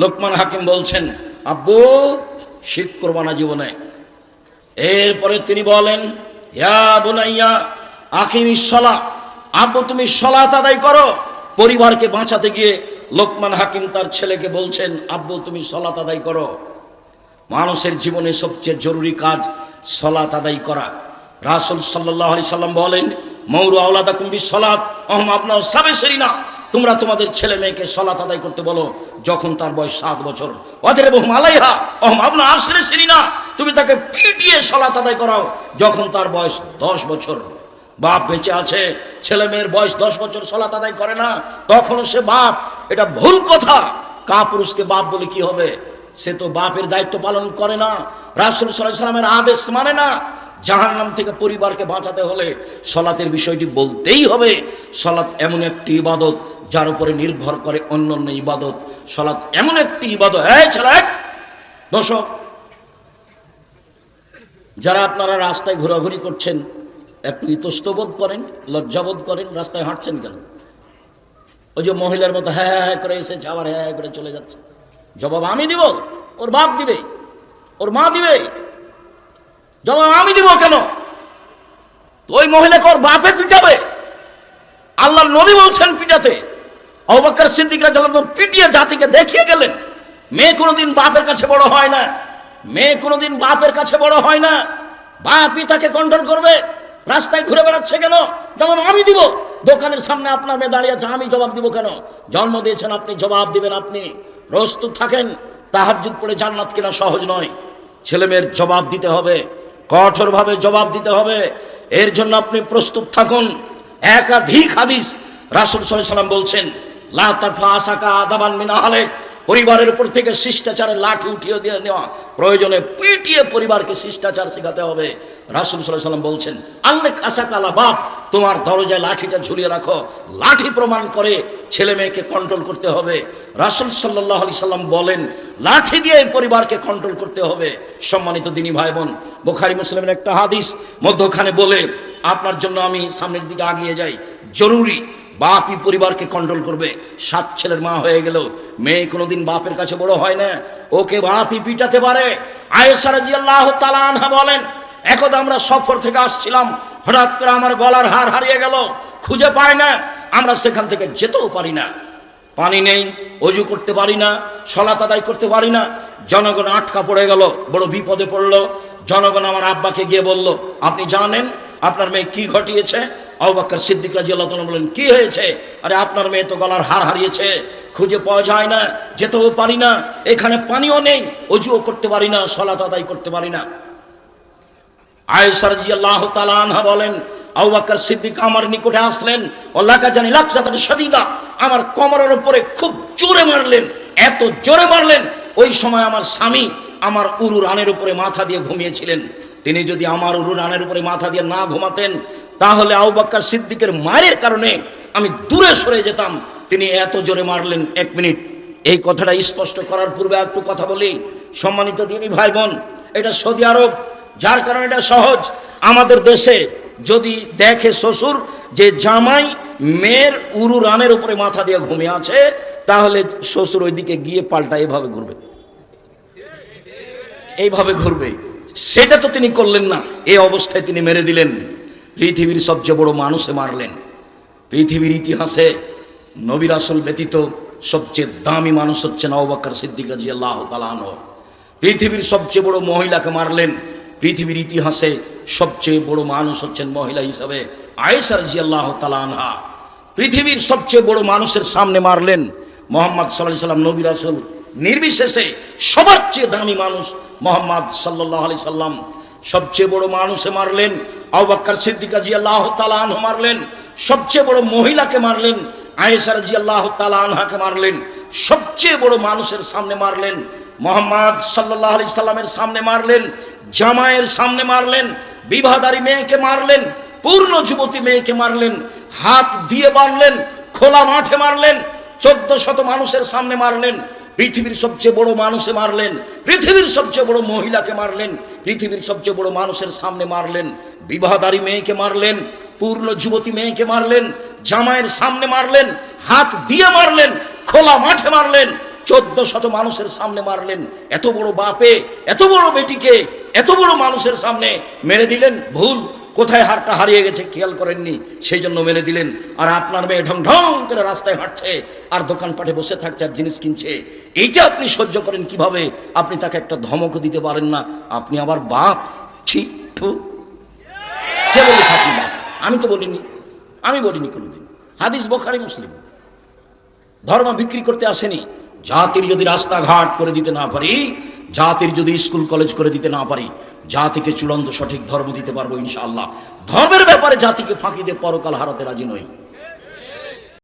লোকমান হাকিম বলছেন, আব্বু শিরক করবা না জীবনে। এরপরে তিনি বলেন, ইয়া বুনাইয়া আকিমিস সালাহ, আব্বু তুমি সালাত আদায় করো। পরিবারকে বাঁচাতে গিয়ে লোকমান হাকিম তার ছেলেকে বলছেন, আব্বু তুমি সালাত আদায় করো। মানুষের জীবনে সবচেয়ে জরুরি কাজ সালাত আদায় করা। রাসূল সাল্লাল্লাহু আলাইহি সাল্লাম বলেন, মাউরু আওলাদাকুম বিসসালাত ওয়াহুম আবনাউ সাবঈ সিনিনা, তোমরা তোমাদের ছেলে মেয়েকে সালাত আদায় করতে বলো যখন তার বয়স 7 বছর। ওয়াদরিবুহুম আলাইহা ওয়াহুম আবনাউ 10 সিনিনা, তুমি তাকে পিটিয়ে সালাত আদায় করাও যখন তার বয়স 10 বছর। বাপ বেঁচে আছে, ছেলে মেয়ের বয়স 10 বছর সালাত আদায় করে না, তখনও সে বাপ। এটা ভুল কথা। কাপুরুষকে বাপ বলে কি হবে? সে তো বাপের দায়িত্ব পালন করে না, রাসূল সাল্লাল্লাহু আলাইহি সাল্লামের আদেশ মানে না। জাহান্নাম থেকে পরিবারকে বাঁচাতে হলে সালাতের বিষয়টি বলতেই হবে। সালাত এমন একটি ইবাদত যার উপরে নির্ভর করে অন্যান্য ইবাদত। সালাত এমন একটি ইবাদত। এই ছেলে বসো। যারা আপনারা রাস্তায় ঘোরাঘুরি করছেন, একটু ইতস্তবোধ করেন, লজ্জাবোধ করেন, রাস্তায় হাঁটছেন কেন? ওই যে মহিলার মতো হ্যাঁ হ্যাঁ করে এসেছে, আবার হ্যাঁ করে চলে যাচ্ছে। জবাব আমি দিব? ওর বাপ দিবে, ওর মা দিবে। জবাব আমি দিব কেন? ওই মহিলাকে ওর বাপে পিটাবে। আল্লাহর নবী বলছেন পিটাতে। আবু বকর সিদ্দিক রাদিয়াল্লাহু আনহু পিটিয়ে জাতিকে দেখিয়ে গেলেন, মেয়ে কোনোদিন বাপের কাছে বড় হয় না, মেয়ে কোনোদিন বাপের কাছে বড় হয় না। বাপই তাকে কন্ট্রোল করবে। রাস্তায় ঘুরে বেড়াচ্ছে কেন? জবাব আমি দিব। দোকানের সামনে আপনার মেয়ে দাঁড়িয়ে আছে, আমি জবাব দিব কেন? জন্ম দিয়েছেন আপনি, জবাব দিবেন আপনি। প্রস্তুত থাকেন। তাহাজ্জুদ পড়ে জান্নাত কেনা সহজ নয়। ছেলে মেয়ের জবাব দিতে হবে, কঠোরভাবে জবাব দিতে হবে। এর জন্য আপনি প্রস্তুত থাকুন। একাধিক হাদিস রাসূল সাল্লাল্লাহু আলাইহি ওয়াসাল্লাম বলছেন, লা তারফা আসাকা আদাবান মিন আহলিক, পরিবারের উপর থেকে শিষ্টাচারের লাঠি উঠিয়ে দিয়ে নেওয়া, প্রয়োজনে পিটিয়ে পরিবারকে শিষ্টাচার শেখাতে হবে। রাসূল সাল্লাল্লাহু আলাইহি ওয়াসাল্লাম বলছেন, আল্লাক আসাকা আলা বাপ, তোমার দরজায় লাঠিটা ঝুলিয়ে রাখো। লাঠি প্রমাণ করে ছেলে মেয়েকে কন্ট্রোল করতে হবে। রাসূল সাল্লাল্লাহু আলাইহি সাল্লাম বলেন, লাঠি দিয়ে পরিবারকে কন্ট্রোল করতে হবে। সম্মানিত দিনী ভাই বোন, বুখারী মুসলিমের একটা হাদিস মধ্যখানে বলে আপনার জন্য আমি সামনের দিকে আগিয়ে যাই। জরুরি, বাপই পরিবারকে কন্ট্রোল করবে। 7 ছেলের মা হয়ে গেল, মেয়ে কোনোদিন বাপের কাছে বড় হয় না, ওকে বাপই পিটাতে পারে। আয়েশা রাদিয়াল্লাহু তাআলা আনহা বলেন, একদা আমরা সফর থেকে আসছিলাম, হঠাৎ করে আমার গলার হার হারিয়ে গেল, খুঁজে পাই না। আমরা সেখান থেকে যেতেও পারি না, পানি নেই, ওযু করতে পারি না, সালাত আদায় করতে পারি না। জনগণ আটকা পড়ে গেল, বড় বিপদে পড়লো। জনগণ আমার আব্বাকে গিয়ে বলল, আপনি জানেন আপনার মেয়ে কি ঘটিয়েছে? আবু বকর সিদ্দিক রাদিয়াল্লাহু তাআলা বলেন, কি হয়েছে? আরে আপনার মেয়ে তো গলার হার হারিয়েছে, খুঁজে পাওয়া যায় না, যেতেও পারি না, এখানে পানিও নেই, ওযুও করতে পারি না, সালাত আদায় করতে পারি না। আয়েশা রাদিয়াল্লাহু তাআলা আনহা বলেন, আবু বকর সিদ্দিক আমার নিকটে আসলেন, ওয়াল্লাকা জানি লাকসাতান শাদীদা, আমার কোমরের উপরে খুব জোরে মারলেন, এত জোরে মারলেন, ওই সময় আমার স্বামী আমার উরু রানের উপরে মাথা দিয়ে ঘুমিয়েছিলেন। তিনি যদি আমার উরু রানের উপরে মাথা দিয়ে না ঘুমাতেন, তাহলে আবু বকর সিদ্দিকের মায়ের কারণে আমি দূরে সরে যেতাম। তিনি এত জোরে মারলেন। 1 মিনিট, এই কথাটা স্পষ্ট করার পূর্বে একটু কথা বলি। সম্মানিত দিনী ভাই বোন, এটা সৌদি আরব, যার কারণে এটা সহজ। আমাদের দেশে যদি দেখে শ্বশুর যে জামাই মেয়ের উরু রানের উপরে মাথা দিয়ে ঘুমিয়ে আছে, তাহলে শ্বশুর ওইদিকে গিয়ে পাল্টা এভাবে ঘুরবে, এইভাবে ঘুরবে। সেটা তো তিনি করলেন না, এই অবস্থায় তিনি মেরে দিলেন। পৃথিবীর সবচেয়ে বড় মানুষে মারলেন। পৃথিবীর ইতিহাসে নবী রাসূল ব্যতীত সবচেয়ে দামি মানুষ হচ্ছেন আবু বকর সিদ্দিক রাদিয়াল্লাহু তাআলা আনহু। পৃথিবীর সবচেয়ে বড় মহিলাকে মারলেন। পৃথিবীর ইতিহাসে সবচেয়ে বড় মানুষ হচ্ছেন মহিলা হিসাবে আয়েশা রাদিয়াল্লাহু তাআলা আনহা। পৃথিবীর সবচেয়ে বড় মানুষের সামনে মারলেন। মুহাম্মদ সাল্লাল্লাহু আলাইহি সাল্লাম, নবী রাসূল নির্বিশেষে সবার চেয়ে দামি মানুষ মুহাম্মদ সাল্লাল্লাহু আলাইহি সাল্লাম। সবচেয়ে বড় মানুষে মারলেন, আবু বকর সিদ্দিক রাদিয়াল্লাহু তাআলা আনহু মারলেন। সবচেয়ে বড় মহিলাকে মারলেন, আয়েশা রাদিয়াল্লাহু তাআলা আনহাকে মারলেন। সবচেয়ে বড় মানুষের সামনে মারলেন, মুহাম্মদ সাল্লাল্লাহু আলাইহি সাল্লামের সামনে মারলেন, জামাইয়ের সামনে মারলেন, বিবাহদারী মেয়েকে মারলেন, পূর্ণ যুবতী মেয়েকে মারলেন, হাত দিয়ে মারলেন, খোলা মাঠে মারলেন, 1400 মানুষের সামনে মারলেন। পৃথিবীর সবচেয়ে বড় মানুষে মারলেন, পৃথিবীর সবচেয়ে বড় মহিলাকে মারলেন, পৃথিবীর সবচেয়ে বড় মানুষের সামনে মারলেন, বিবাহদারী মেয়েকে মারলেন, পূর্ণ যুবতী মেয়েকে মারলেন, জামাইয়ের সামনে মারলেন, হাত দিয়ে মারলেন, খোলা মাঠে মারলেন, 1400 মানুষের সামনে মারলেন, এত বড় বাপে এত বড় বেটিকে এত বড় মানুষের সামনে মেরে দিলেন। ভুল, কোথায় হারটা হারিয়ে গেছে খেয়াল করেননি, সেই জন্য মেরে দিলেন। আর আপনার মেয়ে ঢং ঢং করে রাস্তায় হাঁটছে আর দোকানপাটে বসে থাকছে আর জিনিস কিনছে, এইটা আপনি সহ্য করেন কিভাবে? আপনি তাকে একটা ধমকও দিতে পারেন না, আপনি আবার বাপ। ছি, থু। কে বলেছে আপনি বাপ? আমি তো বলিনি, আমি বলিনি কোনোদিন। হাদিস বুখারী মুসলিম। ধর্ম বিক্রি করতে আসেনি। জাতির যদি রাস্তাঘাট করে দিতে না পারি, জাতির যদি স্কুল কলেজ করে দিতে না পারি, জাতিকে চূড়ান্ত সঠিক ধর্ম দিতে পারবো ইনশাআল্লাহ। ধর্মের ব্যাপারে জাতিকে ফাঁকি দিয়ে পরকাল হারাতে রাজি নই।